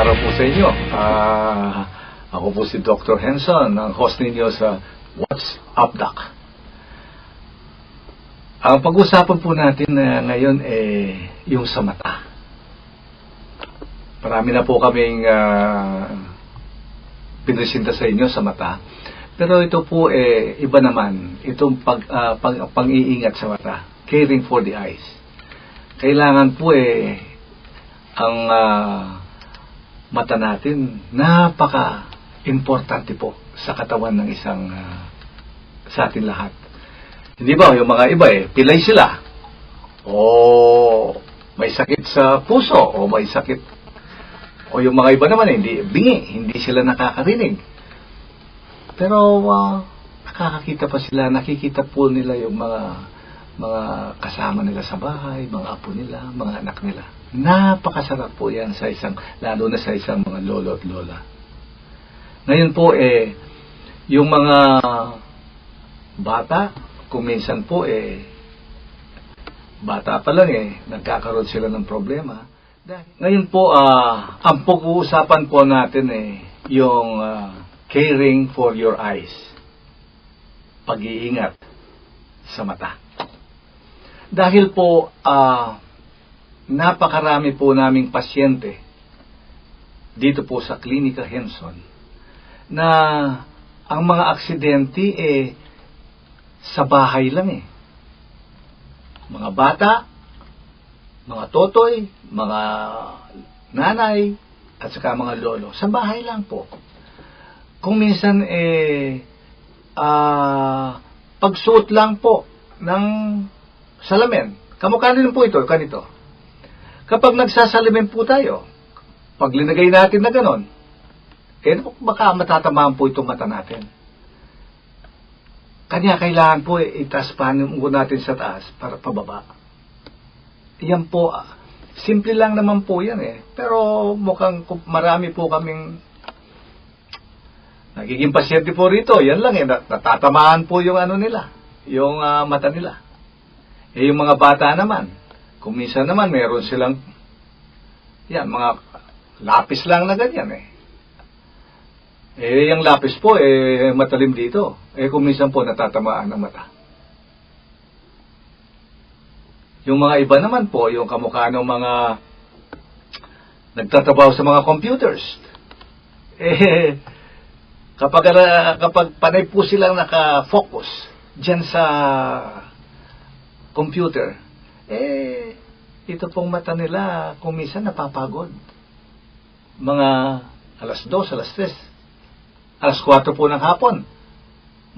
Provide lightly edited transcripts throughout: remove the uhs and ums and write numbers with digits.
araw po sa inyo. Ako po si Dr. Henson, ang host ninyo sa What's Up Doc. Ang pag-usapan po natin ngayon yung sa mata. Marami na po kaming pinresenta sa inyo sa mata. Pero ito po iba naman. Itong pang-iingat sa mata. Caring for the eyes. Kailangan po ang mata natin, napaka-importante po sa katawan ng isang sa atin lahat. Hindi ba? Yung mga iba pilay sila. O may sakit sa puso. O may sakit. O yung mga iba naman hindi bingi. Hindi sila nakakarinig. Pero nakakakita pa sila. Nakikita po nila yung mga kasama nila sa bahay, mga apo nila, mga anak nila. Napakasarap po yan sa lalo na sa isang mga lolo at lola. Ngayon po yung mga bata, kung minsan po bata pa lang nagkakaroon sila ng problema. Ngayon po ang pag-uusapan po natin yung caring for your eyes. Pag-iingat sa mata. Dahil po napakarami po naming pasyente dito po sa Klinika Henson na ang mga aksidente sa bahay lang Mga bata, mga totoy, mga nanay, at saka mga lolo. Sa bahay lang po. Kung minsan pagsuot lang po ng salamin. Kamukha nila po ito, ganito. Kapag nagsasalamin po tayo, pag linagay natin na ganon, baka matatamaan po itong mata natin. Kanya kailangan po itaas pa natin sa taas para pababa. Yan po, simple lang naman po yan Pero mukhang marami po kaming nagiging pasyente po rito. Yan lang natatamaan po yung nila, yung mata nila. Yung mga bata naman, kung minsan naman meron silang mga lapis lang na ganyan yung lapis po matalim dito. Kung minsan po natatamaan ng mata. Yung mga iba naman po, yung kamukha ng mga nagtatrabaho sa mga computers. Kapag panay po silang naka-focus dyan sa computer, ito pong mata nila kung minsan napapagod. Mga alas 2, alas 3, alas 4 po ng hapon,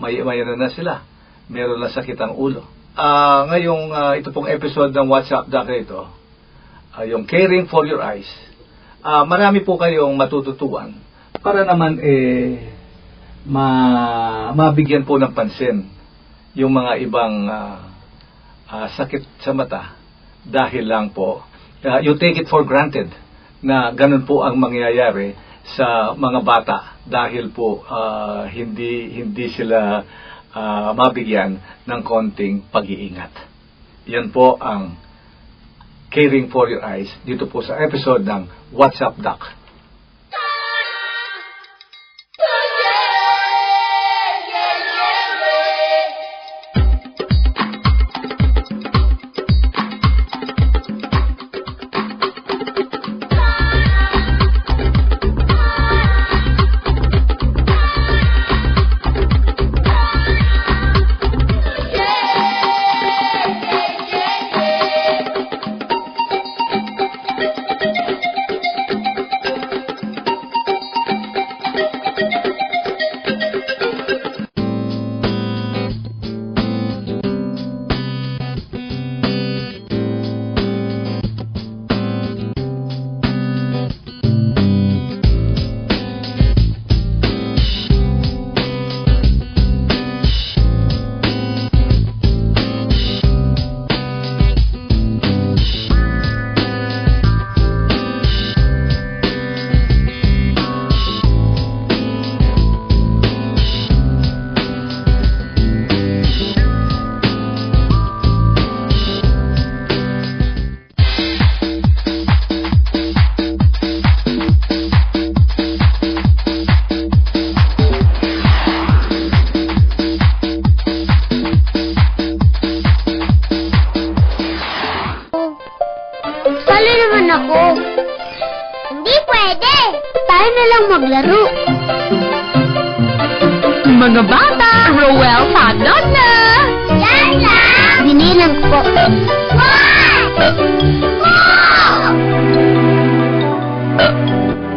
may na sila. Meron na sakit ang ulo. Ngayong ito pong episode ng What's Up Doc ito, yung caring for your eyes, marami po kayong matututuan para naman mabigyan po ng pansin yung mga ibang sakit sa mata dahil lang po you take it for granted na ganun po ang mangyayari sa mga bata dahil po hindi sila mabigyan ng konting pag-iingat. Yan po ang caring for your eyes dito po sa episode ng What's Up Doc. Hindi pwede! Tayo na lang maglaro. Mga bata, Roel hotdog na! Yan lang! Binilang ko po. One! Two!